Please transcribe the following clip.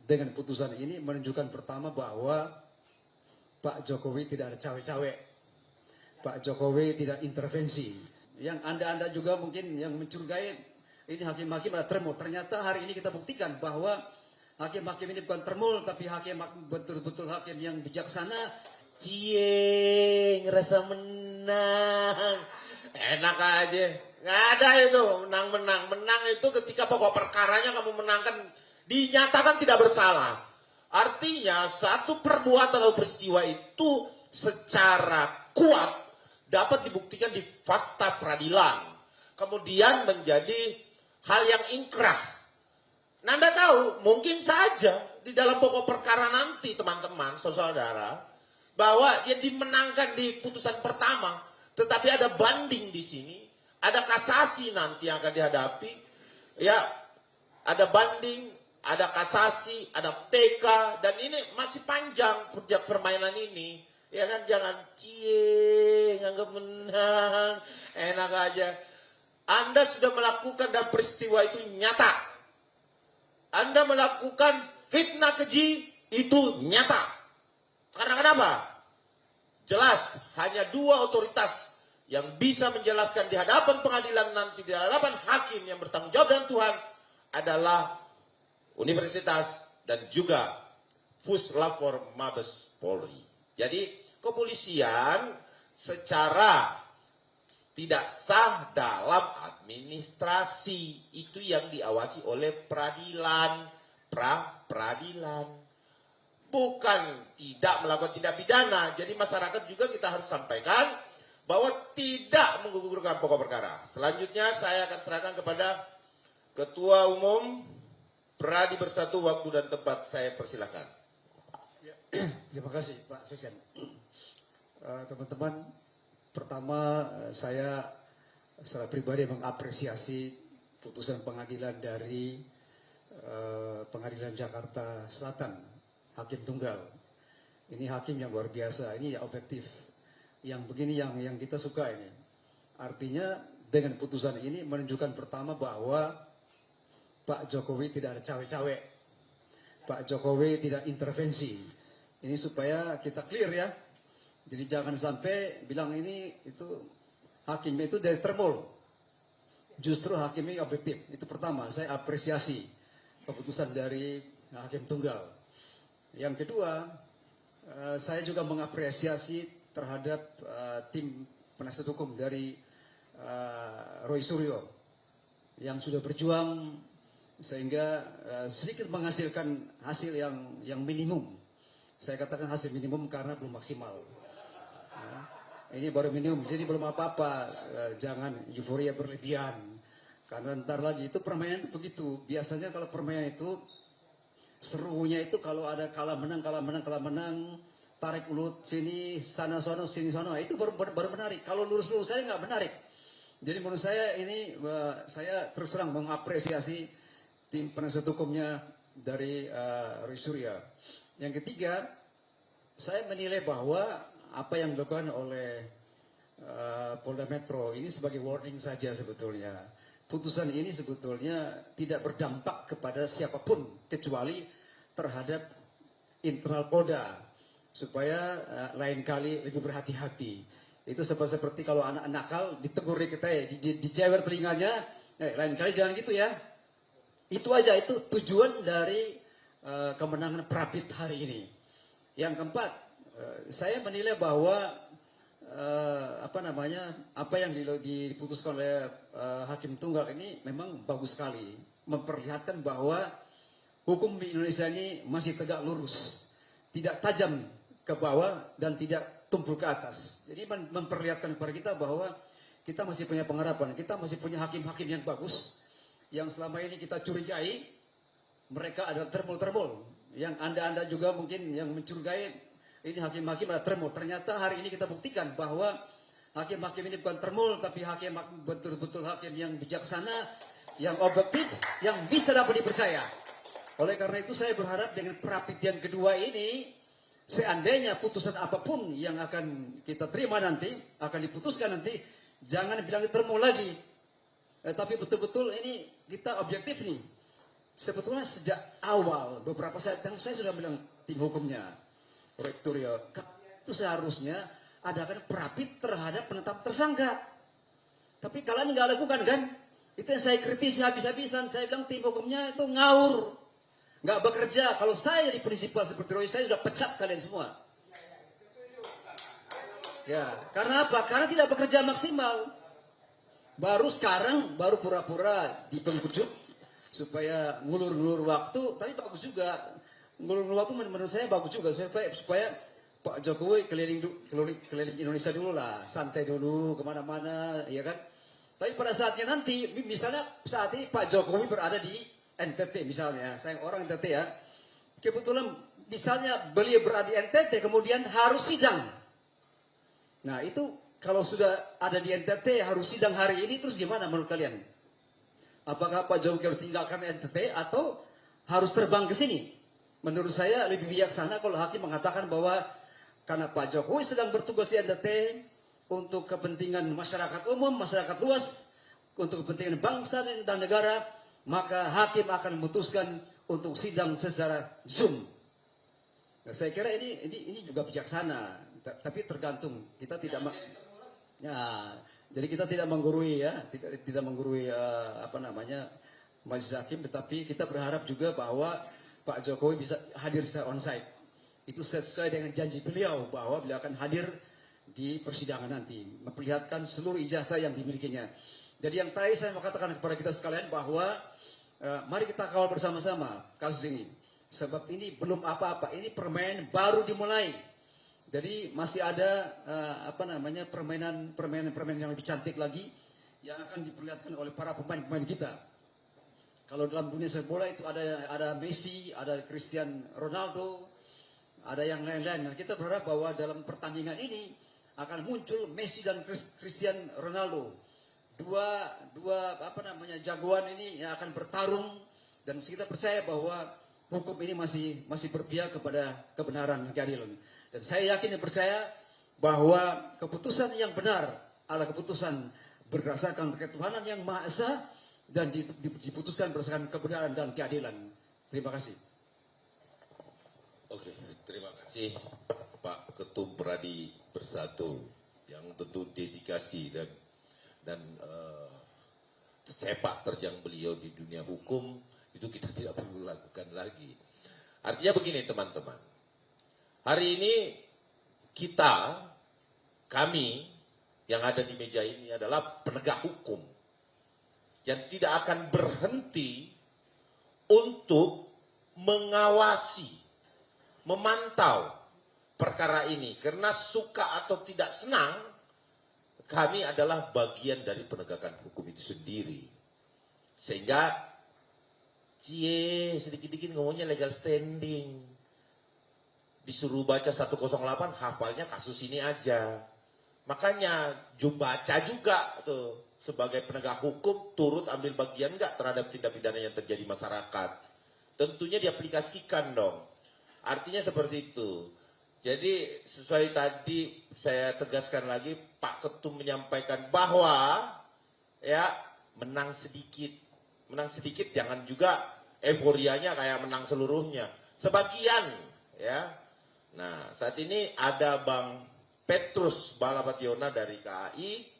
dengan putusan ini menunjukkan pertama bahwa Pak Jokowi tidak ada cawe-cawe. Pak Jokowi tidak intervensi. Yang Anda juga mungkin yang mencurigai ini hakim-hakim ada termul. Ternyata hari ini kita buktikan bahwa hakim-hakim ini bukan termul, tapi hakim betul-betul hakim yang bijaksana. Cie, ngerasa menang. Enak aja. Nggak ada itu menang-menang. Menang itu ketika pokok perkaranya kamu menangkan, dinyatakan tidak bersalah. Artinya satu perbuatan atau peristiwa itu secara kuat dapat dibuktikan di fakta peradilan. Kemudian menjadi hal yang inkrah. Nah, Anda tahu, mungkin saja di dalam pokok perkara nanti teman-teman, saudara, bahwa yang dimenangkan di putusan pertama, tetapi ada banding di sini, ada kasasi nanti yang akan dihadapi, ya, ada banding, ada kasasi, ada PK, dan ini masih panjang permainan ini. Ya kan, jangan cie, nganggap menang, enak aja. Anda sudah melakukan dan peristiwa itu nyata. Anda melakukan fitnah keji itu nyata. Karena kenapa? Jelas, hanya dua otoritas yang bisa menjelaskan di hadapan pengadilan nanti, di hadapan hakim yang bertanggung jawab dengan Tuhan adalah Universitas dan juga Puslapor Mabes Polri. Jadi kepolisian secara tidak sah dalam administrasi itu yang diawasi oleh peradilan, pra-peradilan. Bukan tidak melakukan tindak pidana. Jadi masyarakat juga kita harus sampaikan bahwa tidak menggugurkan pokok perkara. Selanjutnya saya akan serahkan kepada Ketua Umum Pradi Bersatu, waktu dan tempat saya persilakan. Ya, terima kasih Pak Sekjen. Teman-teman, pertama saya secara pribadi mengapresiasi putusan pengadilan dari Pengadilan Jakarta Selatan, Hakim Tunggal. Ini hakim yang luar biasa, ini ya objektif. Yang begini yang kita suka ini. Artinya dengan putusan ini menunjukkan pertama bahwa Pak Jokowi tidak ada cawe-cawe. Pak Jokowi tidak intervensi. Ini supaya kita clear ya. Jadi jangan sampai bilang ini itu hakimnya itu dari termul. Justru hakimnya objektif. Itu pertama, saya apresiasi keputusan dari Hakim Tunggal. Yang kedua, saya juga mengapresiasi terhadap tim penasihat hukum dari Roy Suryo yang sudah berjuang sehingga sedikit menghasilkan hasil yang minimum. Saya katakan hasil minimum karena belum maksimal. Ini baru minimum, jadi belum apa-apa. Jangan euforia berlebihan. Karena ntar lagi itu permainan begitu. Biasanya kalau permainan itu serunya itu kalau ada kalah menang, tarik ulut sini, sana sono, sini sono, itu baru menarik. Kalau lurus-lurus saya nggak menarik. Jadi menurut saya ini saya terus terang mengapresiasi tim penasihat hukumnya dari Roy Suryo. Yang ketiga, saya menilai bahwa apa yang dilakukan oleh Polda Metro ini sebagai warning saja sebetulnya. Putusan ini sebetulnya tidak berdampak kepada siapapun kecuali terhadap internal Polda. Supaya lain kali lebih berhati-hati. Itu seperti kalau anak nakal ditegur dijewer telinganya, lain kali jangan gitu ya. Itu aja, itu tujuan dari kemenangan Prapit hari ini. Yang keempat, saya menilai bahwa apa yang diputuskan oleh Hakim Tunggal ini memang bagus sekali, memperlihatkan bahwa hukum di Indonesia ini masih tegak lurus, tidak tajam ke bawah dan tidak tumpul ke atas. Jadi memperlihatkan kepada kita bahwa kita masih punya pengharapan, kita masih punya hakim-hakim yang bagus, yang selama ini kita curigai mereka adalah termul-termul. Yang Anda juga mungkin yang mencurigai ini hakim-hakim adalah termul. Ternyata hari ini kita buktikan bahwa hakim-hakim ini bukan termul, tapi hakim betul-betul hakim yang bijaksana, yang objektif, yang bisa dapat dipercaya. Oleh karena itu saya berharap dengan Prapit yang kedua ini, seandainya putusan apapun yang akan kita terima nanti, akan diputuskan nanti, jangan bilang termul lagi. Tapi betul-betul ini kita objektif nih. sebetulnya sejak awal beberapa saat yang saya sudah bilang tim hukumnya, rektor ya, itu seharusnya adakan perapit terhadap penetapan tersangka. Tapi kalian nggak lakukan kan? Itu yang saya kritisi habis-habisan. Saya bilang tim hukumnya itu ngawur, nggak bekerja. Kalau saya jadi prinsipal seperti Roy, saya sudah pecat kalian semua. Ya, karena apa? Karena tidak bekerja maksimal. Baru sekarang, baru pura-pura dipengkucut supaya ngulur-ngulur waktu, tapi bagus juga. Ngulur-ngulur waktu menurut saya bagus juga supaya Pak Jokowi keliling Indonesia dulu lah, santai dulu kemana-mana, ya kan? Tapi pada saatnya nanti, misalnya saat ini Pak Jokowi berada di NTT misalnya, saya orang NTT ya, kebetulan misalnya beliau berada di NTT kemudian harus sidang. Nah itu kalau sudah ada di NTT harus sidang hari ini, terus gimana menurut kalian? Apakah Pak Jokowi harus tinggalkan NTT atau harus terbang ke sini? Menurut saya lebih bijaksana kalau hakim mengatakan bahwa karena Pak Jokowi sedang bertugas di NTT untuk kepentingan masyarakat umum, masyarakat luas, untuk kepentingan bangsa dan negara, maka hakim akan memutuskan untuk sidang secara Zoom. Nah, saya kira ini juga bijaksana. Tapi tergantung, kita tidak ya, jadi kita tidak menggurui ya, tidak menggurui majelis hakim, tetapi kita berharap juga bahwa Pak Jokowi bisa hadir secara onsite. Itu sesuai dengan janji beliau bahwa beliau akan hadir di persidangan nanti, memperlihatkan seluruh ijazah yang dimilikinya. Jadi yang tadi saya mau katakan kepada kita sekalian bahwa mari kita kawal bersama-sama kasus ini, sebab ini belum apa-apa, ini permainan baru dimulai. Jadi masih ada permainan yang lebih cantik lagi yang akan diperlihatkan oleh para pemain-pemain kita. Kalau dalam dunia sepak bola itu ada Messi, ada Cristiano Ronaldo, ada yang lain-lain. Nah, kita berharap bahwa dalam pertandingan ini akan muncul Messi dan Cristiano Ronaldo. Dua jagoan ini yang akan bertarung, dan kita percaya bahwa hukum ini masih berpihak kepada kebenaran dan keadilan. Dan saya yakin dan percaya bahwa keputusan yang benar adalah keputusan berdasarkan ketuhanan yang Maha Esa dan diputuskan berdasarkan kebenaran dan keadilan. Terima kasih. Oke, terima kasih Pak Ketum Pradi Bersatu yang tentu dedikasi dan sepak terjang beliau di dunia hukum itu kita tidak perlu lakukan lagi. Artinya begini teman-teman. Hari ini kami yang ada di meja ini adalah penegak hukum yang tidak akan berhenti untuk mengawasi, memantau perkara ini. Karena suka atau tidak senang, kami adalah bagian dari penegakan hukum itu sendiri. Sehingga, sedikit-sedikit ngomongnya legal standing. Disuruh baca 108, hafalnya kasus ini aja. Makanya baca juga tuh sebagai penegak hukum turut ambil bagian enggak terhadap tindak pidana yang terjadi masyarakat. Tentunya diaplikasikan dong. Artinya seperti itu. Jadi sesuai tadi saya tegaskan lagi, Pak Ketum menyampaikan bahwa ya menang sedikit. Menang sedikit jangan juga euforianya kayak menang seluruhnya. Sebagian ya. Nah, saat ini ada Bang Petrus Balapationo dari KAI